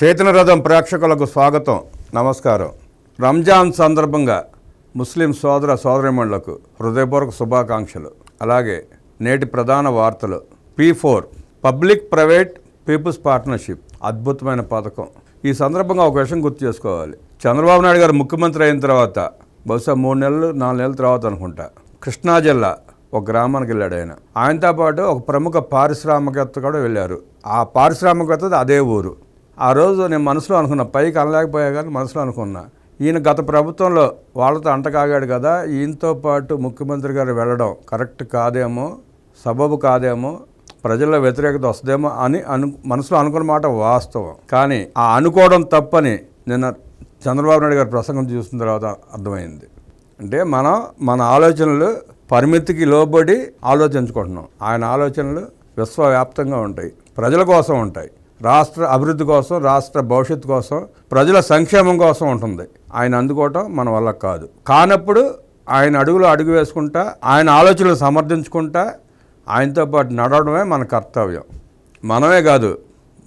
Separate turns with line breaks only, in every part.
చైతన్య రథం ప్రేక్షకులకు స్వాగతం, నమస్కారం. రంజాన్ సందర్భంగా ముస్లిం సోదర సోదరీమణులకు హృదయపూర్వక శుభాకాంక్షలు. అలాగే నేటి ప్రధాన వార్తలు. P4 public private peoples partnership అద్భుతమైన పథకం. ఈ సందర్భంగా ఒక విషయం గుర్తు చేసుకోవాలి. చంద్రబాబు నాయుడు గారు ముఖ్యమంత్రి అయిన తర్వాత బహుశా 3 నెలలు 4 నెలల తర్వాత అనుకుంటా కృష్ణా జిల్లా ఒక గ్రామానికి వెళ్ళాడు. ఆయనతో పాటు ఒక ప్రముఖ పారిశ్రామికవేత్త కూడా వెళ్ళారు. ఆ పారిశ్రామికవేత్త అదే ఊరు. ఆ రోజు నేను మనసులో అనుకున్నా, పైకి అనలేకపోయా కానీ మనసులో అనుకున్నా, ఈయన గత ప్రభుత్వంలో వాళ్ళతో అంటకాగాడు కదా, ఈయనతో పాటు ముఖ్యమంత్రి గారు వెళ్ళడం కరెక్ట్ కాదేమో, సబబు కాదేమో, ప్రజల్లో వ్యతిరేకత వస్తుందేమో అని మనసులో అనుకున్న మాట వాస్తవం. కానీ ఆ అనుకోవడం తప్పని నిన్న చంద్రబాబు నాయుడు గారి ప్రసంగం చూసిన తర్వాత అర్థమైంది. అంటే మన ఆలోచనలు పరిమితికి లోబడి ఆలోచించుకుంటున్నాం. ఆయన ఆలోచనలు విశ్వవ్యాప్తంగా ఉంటాయి, ప్రజల కోసం ఉంటాయి, రాష్ట్ర అభివృద్ధి కోసం, రాష్ట్ర భవిష్యత్తు కోసం, ప్రజల సంక్షేమం కోసం ఉంటుంది. ఆయన అందుకోవటం మన వల్ల కాదు. కానప్పుడు ఆయన అడుగులో అడుగు వేసుకుంటా, ఆయన ఆలోచనలు సమర్థించుకుంటా, ఆయనతో పాటు నడవడమే మన కర్తవ్యం. మనమే కాదు,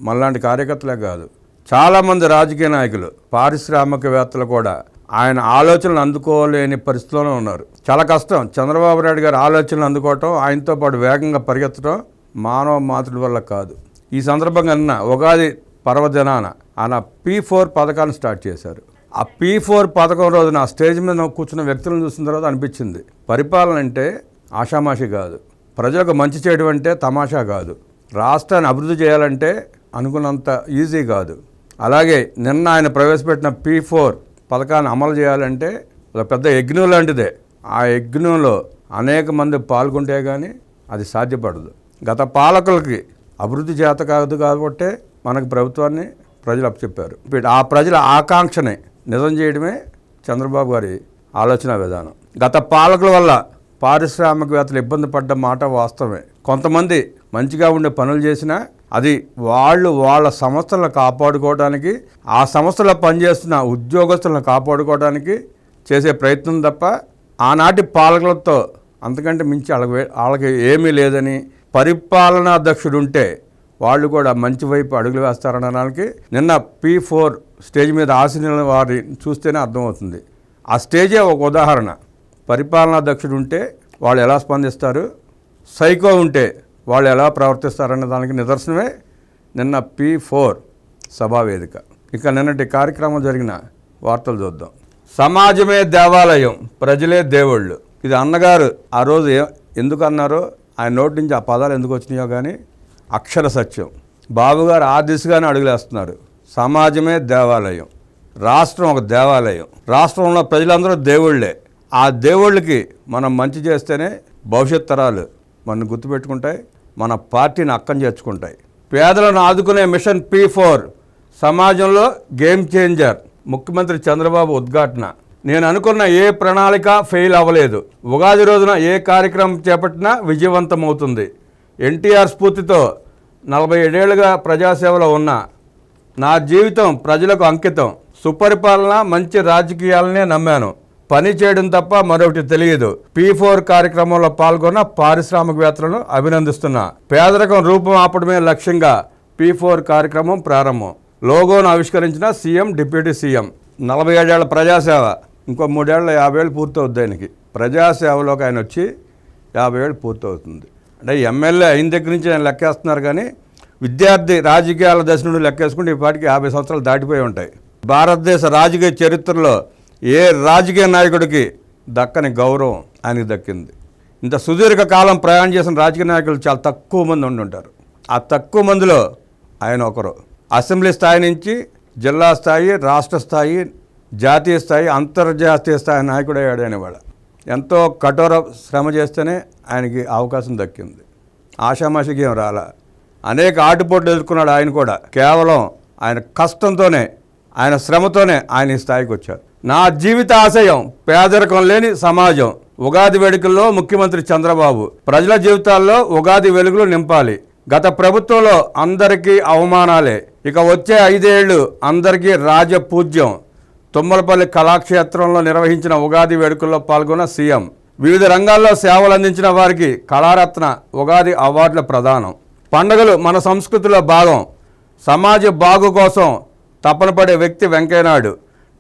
మనలాంటి కార్యకర్తలే కాదు, చాలామంది రాజకీయ నాయకులు, పారిశ్రామికవేత్తలు కూడా ఆయన ఆలోచనలు అందుకోలేని పరిస్థితిలోనే ఉన్నారు. చాలా కష్టం. చంద్రబాబు నాయుడు గారి ఆలోచనలు అందుకోవటం, ఆయనతో పాటు వేగంగా పరిగెత్తడం మానవ మాతృడి వల్ల కాదు. ఈ సందర్భంగా నిన్న ఉగాది పర్వదినాన ఆయన P4 పథకాన్ని స్టార్ట్ చేశారు. ఆ P4 పథకం రోజున ఆ స్టేజ్ మీద కూర్చున్న వ్యక్తులను చూసిన తర్వాత అనిపించింది, పరిపాలన అంటే ఆషామాషి కాదు, ప్రజలకు మంచి చేయడం అంటే తమాషా కాదు, రాష్ట్రాన్ని అభివృద్ధి చేయాలంటే అనుకున్నంత ఈజీ కాదు. అలాగే నిన్న ఆయన ప్రవేశపెట్టిన P4 పథకాన్ని అమలు చేయాలంటే ఒక పెద్ద యజ్ఞం లాంటిదే. ఆ యజ్ఞంలో అనేక మంది పాల్గొంటే కానీ అది సాధ్యపడదు. గత పాలకులకి అభివృద్ధి చేత కాదు కాబట్టి మనకు ప్రభుత్వాన్ని ప్రజలు అప్పచెప్పారు. ఆ ప్రజల ఆకాంక్షని నిజం చేయడమే చంద్రబాబు గారి ఆలోచన విధానం. గత పాలకుల వల్ల పారిశ్రామికవేత్తలు ఇబ్బంది పడ్డ మాట వాస్తవమే. కొంతమంది మంచిగా ఉండే పనులు చేసినా అది వాళ్ళ సంస్థలను కాపాడుకోవడానికి, ఆ సంస్థలో పనిచేస్తున్న ఉద్యోగస్తులను కాపాడుకోవడానికి చేసే ప్రయత్నం తప్ప ఆనాటి పాలకులతో అంతకంటే మించి వాళ్ళకి ఏమీ లేదని, పరిపాలనా దక్షుడు ఉంటే వాళ్ళు కూడా మంచి వైపు అడుగులు వేస్తారనడానికి నిన్న P4 స్టేజ్ మీద ఆశీనుల వారిని చూస్తేనే అర్థమవుతుంది. ఆ స్టేజే ఒక ఉదాహరణ. పరిపాలనా దక్షుడు ఉంటే వాళ్ళు ఎలా స్పందిస్తారు, సైకో ఉంటే వాళ్ళు ఎలా ప్రవర్తిస్తారనే దానికి నిదర్శనమే నిన్న P4 సభావేదిక. ఇక నిన్నటి కార్యక్రమం జరిగిన వార్తలు చూద్దాం. సమాజమే దేవాలయం, ప్రజలే దేవుళ్ళు. ఇది అన్నగారు ఆ రోజు ఎందుకు అన్నారో, ఆయన నోటి నుంచి ఆ పదాలు ఎందుకు వచ్చినాయో కానీ అక్షర సత్యం. బాబుగారు ఆ దిశగానే అడుగులేస్తున్నారు. సమాజమే దేవాలయం, రాష్ట్రం ఒక దేవాలయం, రాష్ట్రంలో ప్రజలందరూ దేవుళ్ళే. ఆ దేవుళ్ళకి మనం మంచి చేస్తేనే భవిష్యత్ తరాలు మనం గుర్తుపెట్టుకుంటాయి, మన పార్టీని అక్కం చేర్చుకుంటాయి. పేదలను ఆదుకునే మిషన్ P4 సమాజంలో గేమ్ చేంజర్. ముఖ్యమంత్రి చంద్రబాబు ఉద్ఘాటన. నేను అనుకున్న ఏ ప్రణాళిక ఫెయిల్ అవ్వలేదు. ఉగాది రోజున ఏ కార్యక్రమం చేపట్టినా విజయవంతమవుతుంది. ఎన్టీఆర్ స్ఫూర్తితో 47 ఏళ్లుగా ప్రజాసేవలో ఉన్న నా జీవితం ప్రజలకు అంకితం. సుపరిపాలన, మంచి రాజకీయాలనే నమ్మాను. పని చేయడం తప్ప మరొకటి తెలియదు. P4 కార్యక్రమంలో పాల్గొన్న పారిశ్రామికవేత్తలను అభినందిస్తున్నా. పేదరికం రూపం ఆపడమే లక్ష్యంగా P4 కార్యక్రమం ప్రారంభం. లోగోను ఆవిష్కరించిన సీఎం, డిప్యూటీ సీఎం. 47 ఏళ్ల ప్రజాసేవ, ఇంకో 3 ఏళ్ళ 50 ఏళ్ళు పూర్తవుద్ది ఆయనకి. ప్రజాసేవలోకి ఆయన వచ్చి 50 ఏళ్ళు పూర్తవుతుంది. అంటే ఎమ్మెల్యే అయిన దగ్గర నుంచి ఆయన లెక్కేస్తున్నారు కానీ విద్యార్థి రాజకీయాల దశ నుండి లెక్కేసుకుంటే ఇప్పటికి 50 సంవత్సరాలు దాటిపోయి ఉంటాయి. భారతదేశ రాజకీయ చరిత్రలో ఏ రాజకీయ నాయకుడికి దక్కని గౌరవం ఆయనకి దక్కింది. ఇంత సుదీర్ఘ కాలం ప్రయాణం చేసిన రాజకీయ నాయకులు చాలా తక్కువ మంది ఉండుంటారు. ఆ తక్కువ మందిలో ఆయన ఒకరు. అసెంబ్లీ స్థాయి నుంచి జిల్లా స్థాయి, రాష్ట్ర స్థాయి, జాతీయ స్థాయి, అంతర్జాతీయ స్థాయి నాయకుడు అయ్యాడు అనేవాడు. ఎంతో కఠోర శ్రమ చేస్తేనే ఆయనకి అవకాశం దక్కింది. ఆషామాషికి ఏం రాలా. అనేక ఆటుపోట్లు ఎదుర్కొన్నాడు ఆయన కూడా. కేవలం ఆయన కష్టంతోనే, ఆయన శ్రమతోనే ఆయన ఈ స్థాయికి వచ్చారు. నా జీవిత ఆశయం పేదరికం లేని సమాజం. ఉగాది వేడుకల్లో ముఖ్యమంత్రి చంద్రబాబు. ప్రజల జీవితాల్లో ఉగాది వెలుగులు నింపాలి. గత ప్రభుత్వంలో అందరికీ అవమానాలే, ఇక వచ్చే 5 ఏళ్ళు అందరికీ రాజపూజ్యం. తుమ్మలపల్లి కళాక్షేత్రంలో నిర్వహించిన ఉగాది వేడుకల్లో పాల్గొన్న సీఎం. వివిధ రంగాల్లో సేవలు అందించిన వారికి కళారత్న ఉగాది అవార్డుల ప్రదానం. పండుగలు మన సంస్కృతిలో భాగం. సమాజ బాగు కోసం తపన పడే వ్యక్తి వెంకయ్యనాయుడు.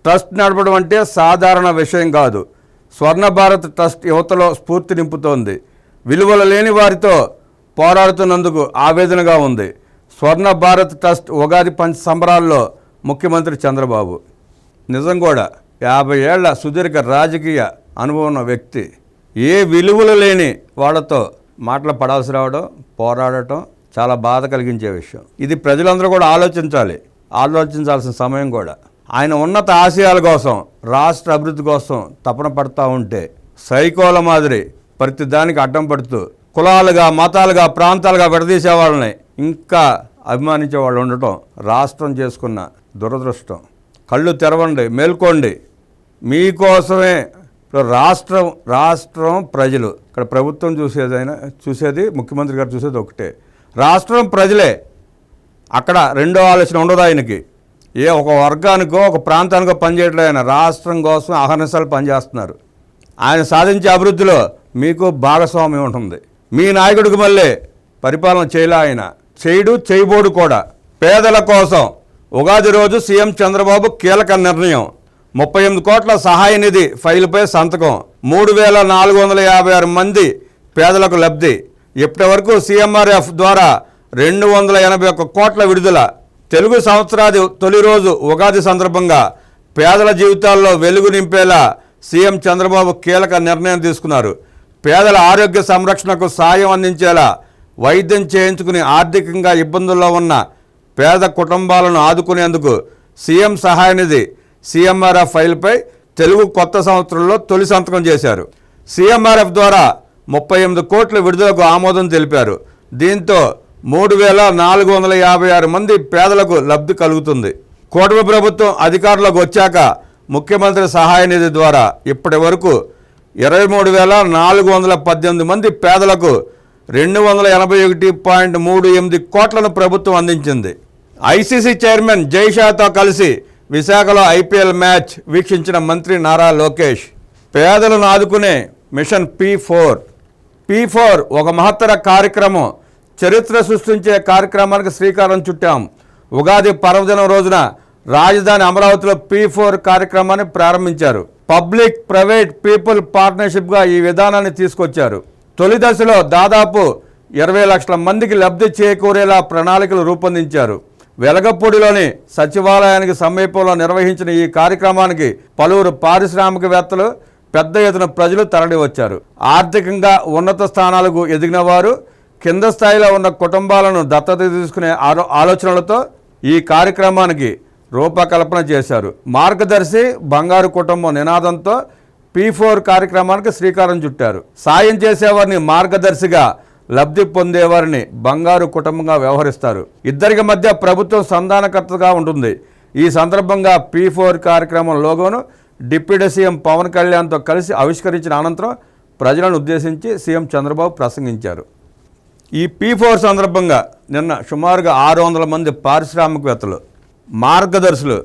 ట్రస్ట్ నడపడం అంటే సాధారణ విషయం కాదు. స్వర్ణ భారత్ ట్రస్ట్ యువతలో స్ఫూర్తి నింపుతోంది. విలువలు లేని వారితో పోరాడుతున్నందుకు ఆవేదనగా ఉంది. స్వర్ణ భారత్ ట్రస్ట్ ఉగాది పంచ సంబరాల్లో ముఖ్యమంత్రి చంద్రబాబు. నిజం కూడా 50 ఏళ్ల సుదీర్ఘ రాజకీయ అనుభవం ఉన్న వ్యక్తి ఏ విలువలు లేని వాళ్ళతో మాటలు పడాల్సి రావడం, పోరాడటం చాలా బాధ కలిగించే విషయం. ఇది ప్రజలందరూ కూడా ఆలోచించాల్సిన సమయం కూడా. ఆయన ఉన్నత ఆశయాల కోసం, రాష్ట్ర అభివృద్ధి కోసం తపన పడుతూ ఉంటే సైకోల మాదిరి ప్రతి దానికి అడ్డం పడుతూ కులాలుగా, మతాలుగా, ప్రాంతాలుగా విడదీసే వాళ్ళని ఇంకా అభిమానించే వాళ్ళు ఉండటం రాష్ట్రం చేసుకున్న దురదృష్టం. కళ్ళు తెరవండి, మేల్కోండి. మీకోసమే రాష్ట్రం ప్రజలు. ఇక్కడ ప్రభుత్వం చూసేది ముఖ్యమంత్రి గారు చూసేది ఒకటే, రాష్ట్రం ప్రజలే. అక్కడ రెండో ఆలోచన ఉండదు ఆయనకి. ఒక వర్గానికో ఒక ప్రాంతానికో పనిచేయట్లేదు. ఆయన రాష్ట్రం కోసం అహర్నిశలు పనిచేస్తున్నారు. ఆయన సాధించే అభివృద్ధిలో మీకు భాగస్వామ్యం ఉంటుంది. మీ నాయకుడికి మళ్ళీ పరిపాలన చేయలే, ఆయన చేయబోడు కూడా. పేదల కోసం ఉగాది రోజు సీఎం చంద్రబాబు కీలక నిర్ణయం. 38 కోట్ల సహాయ నిధి ఫైలుపై సంతకం. 3456 మంది పేదలకు లబ్ధి. ఇప్పటి వరకు సీఎంఆర్ఎఫ్ ద్వారా 281 కోట్ల విడుదల. తెలుగు సంవత్సరాది తొలి రోజు ఉగాది సందర్భంగా పేదల జీవితాల్లో వెలుగు నింపేలా సీఎం చంద్రబాబు కీలక నిర్ణయం తీసుకున్నారు. పేదల ఆరోగ్య సంరక్షణకు సాయం అందించేలా, వైద్యం చేయించుకుని ఆర్థికంగా ఇబ్బందుల్లో ఉన్న పేద కుటుంబాలను ఆదుకునేందుకు సీఎం సహాయ నిధి సీఎంఆర్ఎఫ్ ఫైల్పై తెలుగు కొత్త సంవత్సరంలో తొలి సంతకం చేశారు. సీఎంఆర్ఎఫ్ ద్వారా 38 కోట్ల విడుదలకు ఆమోదం తెలిపారు. దీంతో 3456 మంది పేదలకు లబ్ధి కలుగుతుంది. కూటమి ప్రభుత్వం అధికారంలోకి వచ్చాక ముఖ్యమంత్రి సహాయ నిధి ద్వారా ఇప్పటి వరకు 23,418 మంది పేదలకు 281.38 కోట్లను ప్రభుత్వం అందించింది. ఐసీసీ చైర్మన్ జైషాతో కలిసి విశాఖలో ఐపీఎల్ మ్యాచ్ వీక్షించిన మంత్రి నారా లోకేష్. పేదలను ఆదుకునే మిషన్ P4 ఒక మహత్తర కార్యక్రమం. చరిత్ర సృష్టించే కార్యక్రమానికి శ్రీకారం చుట్టాం. ఉగాది పర్వదినం రోజున రాజధాని అమరావతిలో P4 కార్యక్రమాన్ని ప్రారంభించారు. పబ్లిక్ ప్రైవేట్ పీపుల్ పార్ట్నర్షిప్గా ఈ విధానాన్ని తీసుకొచ్చారు. తొలి దశలో దాదాపు 20 లక్షల మందికి లబ్ధి చేకూరేలా ప్రణాళికలు రూపొందించారు. వెలగపూడిలోని సచివాలయానికి సమీపంలో నిర్వహించిన ఈ కార్యక్రమానికి పలువురు పారిశ్రామికవేత్తలు, పెద్ద ఎత్తున ప్రజలు తరలి వచ్చారు. ఆర్థికంగా ఉన్నత స్థానాలకు ఎదిగిన వారు, కింద స్థాయిలో ఉన్న కుటుంబాలను దత్తత తీసుకునే ఆలోచనలతో ఈ కార్యక్రమానికి రూపకల్పన చేశారు. మార్గదర్శి బంగారు కుటుంబం నినాదంతో P4 కార్యక్రమానికి శ్రీకారం చుట్టారు. సాయం చేసేవారిని మార్గదర్శిగా, లబ్ధి పొందేవారిని బంగారు కుటుంబంగా వ్యవహరిస్తారు. ఇద్దరికి మధ్య ప్రభుత్వం సంధానకర్తగా ఉంటుంది. ఈ సందర్భంగా P4 కార్యక్రమం లోగోను డిప్యూటీ సీఎం పవన్ కళ్యాణ్తో కలిసి ఆవిష్కరించిన అనంతరం ప్రజలను ఉద్దేశించి సీఎం చంద్రబాబు ప్రసంగించారు. ఈ P4 సందర్భంగా నిన్న సుమారుగా 600 మంది పారిశ్రామికవేత్తలు, మార్గదర్శులు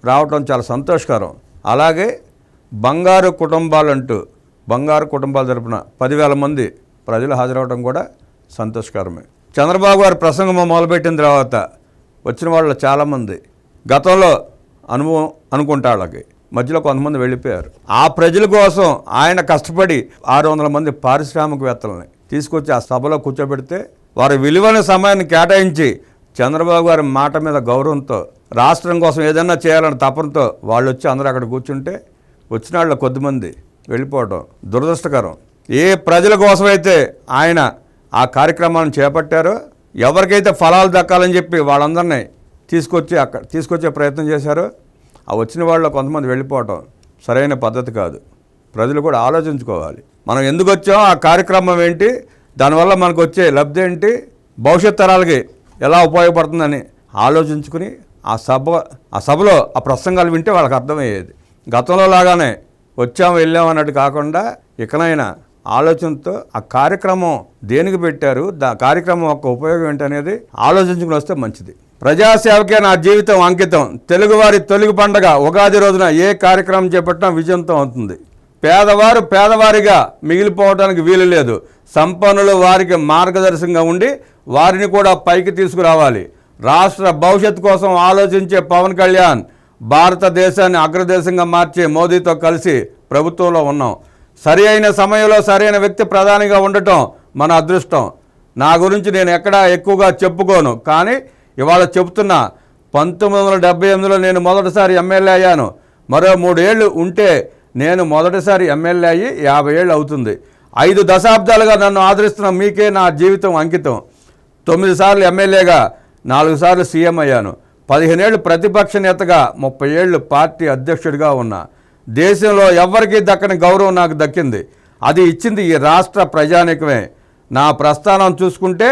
రావటం చాలా సంతోషకరం. అలాగే బంగారు కుటుంబాలు తరపున 10,000 మంది ప్రజలు హాజరవడం కూడా సంతోషకరమే. చంద్రబాబు గారు ప్రసంగం మొదలుపెట్టిన తర్వాత వచ్చిన వాళ్ళు చాలామంది గతంలో అనుభవం అనుకుంటా, వాళ్ళకి మధ్యలో కొంతమంది వెళ్ళిపోయారు. ఆ ప్రజల కోసం ఆయన కష్టపడి 600 మంది పారిశ్రామికవేత్తలని తీసుకొచ్చి ఆ సభలో కూర్చోబెడితే వారి విలువైన సమయాన్ని కేటాయించి చంద్రబాబు గారి మాట మీద గౌరవంతో, రాష్ట్రం కోసం ఏదైనా చేయాలని తపనతో వాళ్ళు వచ్చి అందరూ అక్కడ కూర్చుంటే వచ్చిన వాళ్ళు కొద్దిమంది వెళ్ళిపోవడం దురదృష్టకరం. ఏ ప్రజల కోసమైతే ఆయన ఆ కార్యక్రమాన్ని చేపట్టారో, ఎవరికైతే ఫలాలు దక్కాలని చెప్పి వాళ్ళందరినీ తీసుకొచ్చే ప్రయత్నం చేశారో, ఆ వచ్చిన వాళ్ళు కొంతమంది వెళ్ళిపోవటం సరైన పద్ధతి కాదు. ప్రజలు కూడా ఆలోచించుకోవాలి. మనం ఎందుకు వచ్చాం, ఆ కార్యక్రమం ఏంటి, దానివల్ల మనకు వచ్చే లబ్ధి ఏంటి, భవిష్యత్ తరాలకి ఎలా ఉపయోగపడుతుందని ఆలోచించుకుని ఆ సభలో ఆ ప్రసంగాలు వింటే వాళ్ళకి అర్థమయ్యేది. గతంలో లాగానే వచ్చాము వెళ్ళాము అన్నట్టు కాకుండా ఇకనైనా ఆలోచనతో ఆ కార్యక్రమం దేనికి పెట్టారు, కార్యక్రమం యొక్క ఉపయోగం ఏంటనేది ఆలోచించుకుని వస్తే మంచిది. ప్రజాసేవకే నా జీవితం అంకితం. తెలుగువారి తొలి పండగ ఉగాది రోజున ఏ కార్యక్రమం చేపట్టినా విజయంతం అవుతుంది. పేదవారు పేదవారిగా మిగిలిపోవడానికి వీలు లేదు. సంపన్నులు వారికి మార్గదర్శకంగా ఉండి వారిని కూడా పైకి తీసుకురావాలి. రాష్ట్ర భవిష్యత్తు కోసం ఆలోచించే పవన్ కళ్యాణ్ భారతదేశాన్ని అగ్రదేశంగా మార్చే మోదీతో కలిసి ప్రభుత్వంలో ఉన్నాం. సరి అయిన సమయంలో సరైన వ్యక్తి ప్రధానిగా ఉండటం మన అదృష్టం. నా గురించి నేను ఎక్కడా ఎక్కువగా చెప్పుకోను, కానీ ఇవాళ చెప్తున్నా. 1978లో నేను మొదటిసారి ఎమ్మెల్యే అయ్యాను. మరో 3 ఏళ్ళు ఉంటే నేను మొదటిసారి ఎమ్మెల్యే అయ్యి 50 ఏళ్ళు అవుతుంది. 5 దశాబ్దాలుగా నన్ను ఆదరిస్తున్న మీకే నా జీవితం అంకితం. 9 సార్లు ఎమ్మెల్యేగా, 4 సార్లు సీఎం అయ్యాను. 15 ఏళ్ళు ప్రతిపక్ష నేతగా, 30 ఏళ్ళు పార్టీ అధ్యక్షుడిగా ఉన్నా. దేశంలో ఎవ్వరికీ దక్కని గౌరవం నాకు దక్కింది. అది ఇచ్చింది ఈ రాష్ట్ర ప్రజానీకమే. నా ప్రస్థానం చూసుకుంటే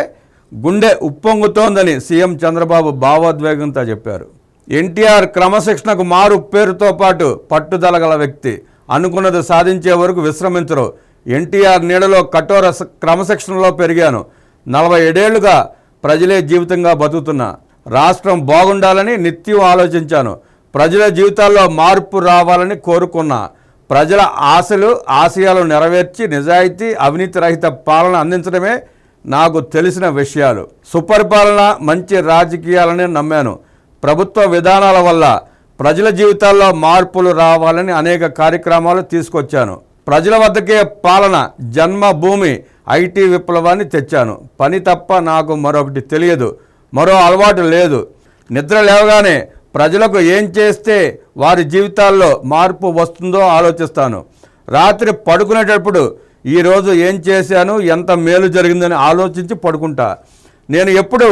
గుండె ఉప్పొంగుతోందని సీఎం చంద్రబాబు భావోద్వేగంతో చెప్పారు. ఎన్టీఆర్ క్రమశిక్షణకు మారు పేరుతో పాటు పట్టుదల గల వ్యక్తి. అనుకున్నది సాధించే వరకు విశ్రమించరు. ఎన్టీఆర్ నీడలో కఠోర క్రమశిక్షణలో పెరిగాను. 47 ఏళ్లుగా ప్రజలే జీవితంగా బతుకుతున్నా. రాష్ట్రం బాగుండాలని నిత్యం ఆలోచించాను. ప్రజల జీవితాల్లో మార్పు రావాలని కోరుకున్నా. ప్రజల ఆశలు ఆశయాలు నెరవేర్చి నిజాయితీ అవినీతి రహిత పాలన అందించడమే నాకు తెలిసిన విషయాలు. సుపరిపాలన, మంచి రాజకీయాలని నమ్మాను. ప్రభుత్వ విధానాల వల్ల ప్రజల జీవితాల్లో మార్పులు రావాలని అనేక కార్యక్రమాలు తీసుకొచ్చాను. ప్రజల వద్దకే పాలన, జన్మభూమి, ఐటీ విప్లవాన్ని తెచ్చాను. పని తప్ప నాకు మరొకటి తెలియదు, మరో అలవాటు లేదు. నిద్ర లేవగానే ప్రజలకు ఏం చేస్తే వారి జీవితాల్లో మార్పు వస్తుందో ఆలోచిస్తాను. రాత్రి పడుకునేటప్పుడు ఈరోజు ఏం చేశాను, ఎంత మేలు జరిగిందని ఆలోచించి పడుకుంటా. నేను ఎప్పుడు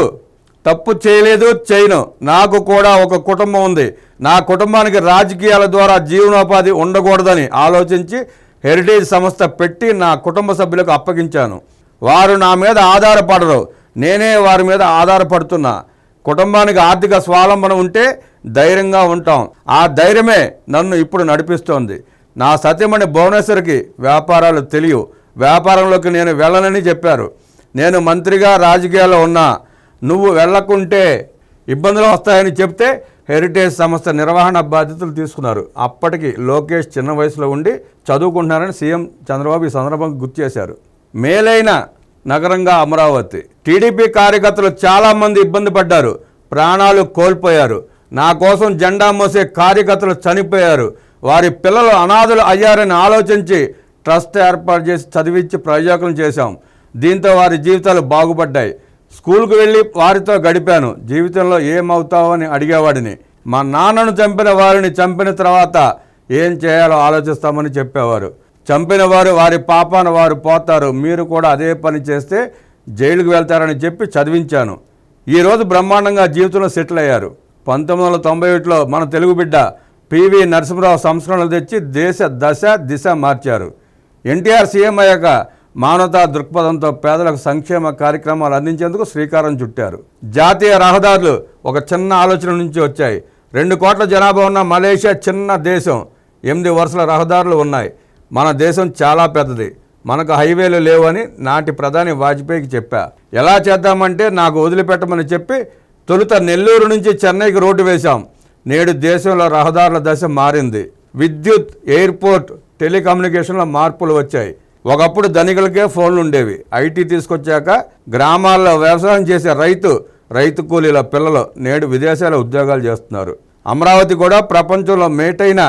తప్పు చేయలేదు, చేయను. నాకు కూడా ఒక కుటుంబం ఉంది. నా కుటుంబానికి రాజకీయాల ద్వారా జీవనోపాధి ఉండకూడదని ఆలోచించి హెరిటేజ్ సంస్థ పెట్టి నా కుటుంబ సభ్యులకు అప్పగించాను. వారు నా మీద ఆధారపడరు, నేనే వారి మీద ఆధారపడుతున్నా. కుటుంబానికి ఆర్థిక స్వావలంబన ఉంటే ధైర్యంగా ఉంటాం. ఆ ధైర్యమే నన్ను ఇప్పుడు నడిపిస్తోంది. నా సత్యమణి భువనేశ్వర్కి వ్యాపారాలు తెలియవు. వ్యాపారంలోకి నేను వెళ్ళనని చెప్పారు. నేను మంత్రిగా రాజకీయాల్లో ఉన్నా. నువ్వు వెళ్ళకుంటే ఇబ్బందులు వస్తాయని చెప్తే హెరిటేజ్ సంస్థ నిర్వహణ బాధ్యతలు తీసుకున్నారు. అప్పటికి లోకేష్ చిన్న వయసులో ఉండి చదువుకుంటున్నారని సీఎం చంద్రబాబు ఈ సందర్భంగా గుర్తు చేశారు. మేలైన నగరంగా అమరావతి. టీడీపీ కార్యకర్తలు చాలామంది ఇబ్బంది పడ్డారు, ప్రాణాలు కోల్పోయారు. నా కోసం జెండా మోసే కార్యకర్తలు చనిపోయారు. వారి పిల్లలు అనాథలు అయ్యారని ఆలోచించి ట్రస్ట్ ఏర్పాటు చేసి చదివించి ప్రయోజకులు చేశాం. దీంతో వారి జీవితాలు బాగుపడ్డాయి. స్కూల్కు వెళ్ళి వారితో గడిపాను. జీవితంలో ఏమవుతావు అని అడిగేవాడిని. మా నాన్నను చంపిన వారిని చంపిన తర్వాత ఏం చేయాలో ఆలోచిస్తామని చెప్పేవారు. చంపిన వారు వారి పాపాన వారు పోతారు, మీరు కూడా అదే పని చేస్తే జైలుకు వెళ్తారని చెప్పి చదివించాను. ఈరోజు బ్రహ్మాండంగా జీవితంలో సెటిల్ అయ్యారు. 1991లో మన తెలుగు బిడ్డ పివి నరసింహరావు సంస్కరణలు తెచ్చి దేశ దశ దిశ మార్చారు. ఎన్టీఆర్ సీఎం అయ్యాక మానవతా దృక్పథంతో పేదలకు సంక్షేమ కార్యక్రమాలు అందించేందుకు శ్రీకారం చుట్టారు. జాతీయ రహదారులు ఒక చిన్న ఆలోచన నుంచి వచ్చాయి. 2 కోట్ల జనాభా ఉన్న మలేషియా చిన్న దేశం. 8 వరుసల రహదారులు ఉన్నాయి. మన దేశం చాలా పెద్దది, మనకు హైవేలు లేవని నాటి ప్రధాని వాజ్పేయికి చెప్పా. ఎలా చేద్దామంటే నాకు వదిలిపెట్టమని చెప్పి తొలుత నెల్లూరు నుంచి చెన్నైకి రోడ్డు వేశాం. నేడు దేశంలో రహదారుల దశ మారింది. విద్యుత్, ఎయిర్పోర్ట్, టెలికమ్యూనికేషన్లో మార్పులు వచ్చాయి. ఒకప్పుడు ధనికులకే ఫోన్లు ఉండేవి. ఐటీ తీసుకొచ్చాక గ్రామాల్లో వ్యవసాయం చేసే రైతు కూలీల పిల్లలు నేడు విదేశాల ఉద్యోగాలు చేస్తున్నారు. అమరావతి కూడా ప్రపంచంలో మేటైన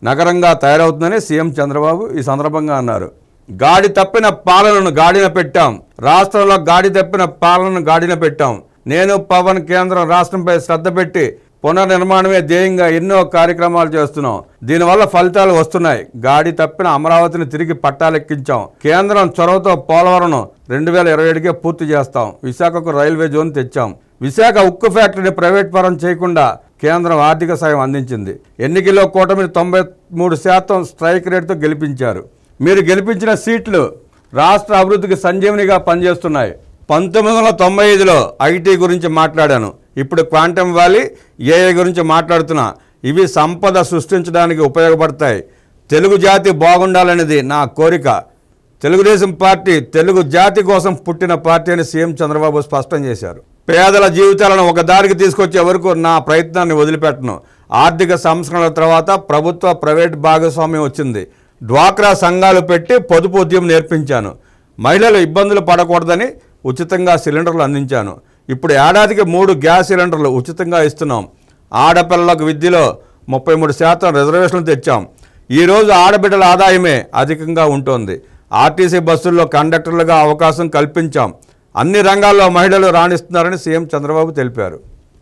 నగరంగా తయారవుతుందని సీఎం చంద్రబాబు ఈ సందర్భంగా అన్నారు. గాడి తప్పిన పాలనను గాడిన పెట్టాం. రాష్ట్రంలో గాడి తప్పిన పాలనను గాడిన పెట్టాం. నేను పవన్ కేంద్రం రాష్ట్రంపై శ్రద్ధ పెట్టి పునర్నిర్మాణమే ధ్యేయంగా ఎన్నో కార్యక్రమాలు చేస్తున్నాం. దీనివల్ల ఫలితాలు వస్తున్నాయి. గాడి తప్పిన అమరావతిని తిరిగి పట్టాలెక్కించాం. కేంద్రం చొరవతో పోలవరం 2027కే పూర్తి చేస్తాం. విశాఖకు రైల్వే జోన్ తెచ్చాం. విశాఖ ఉక్కు ఫ్యాక్టరీని ప్రైవేట్ పరం చేయకుండా కేంద్రం ఆర్థిక సాయం అందించింది. ఎన్నికల్లో కూటమిని 93% స్ట్రైక్ రేట్తో గెలిపించారు. మీరు గెలిపించిన సీట్లు రాష్ట్ర అభివృద్ధికి సంజీవనిగా పనిచేస్తున్నాయి. 1995లో ఐటీ గురించి మాట్లాడాను. ఇప్పుడు క్వాంటమ్ వ్యాలీ, ఏఐ గురించి మాట్లాడుతున్నా. ఇవి సంపద సృష్టించడానికి ఉపయోగపడతాయి. తెలుగు జాతి బాగుండాలనేది నా కోరిక. తెలుగుదేశం పార్టీ తెలుగు జాతి కోసం పుట్టిన పార్టీ అని సీఎం చంద్రబాబు స్పష్టం చేశారు. పేదల జీవితాలను ఒక దారికి తీసుకొచ్చే వరకు నా ప్రయత్నాన్ని వదిలిపెట్టను. ఆర్థిక సంస్కరణల తర్వాత ప్రభుత్వ ప్రైవేట్ భాగస్వామ్యం వచ్చింది. డ్వాక్రా సంఘాలు పెట్టి పొదుపు ఉద్యమం నేర్పించాను. మహిళలు ఇబ్బందులు పడకూడదని ఉచితంగా సిలిండర్లు అందించాను. ఇప్పుడు ఏడాదికి 3 గ్యాస్ సిలిండర్లు ఉచితంగా ఇస్తున్నాం. ఆడపిల్లలకు విద్యలో 33% రిజర్వేషన్లు తెచ్చాం. ఈరోజు ఆడబిడ్డల ఆదాయమే అధికంగా ఉంటుంది. ఆర్టీసీ బస్సుల్లో కండక్టర్లుగా అవకాశం కల్పించాం. అన్ని రంగాల్లో మహిళలు రాణిస్తున్నారని సీఎం చంద్రబాబు తెలిపారు.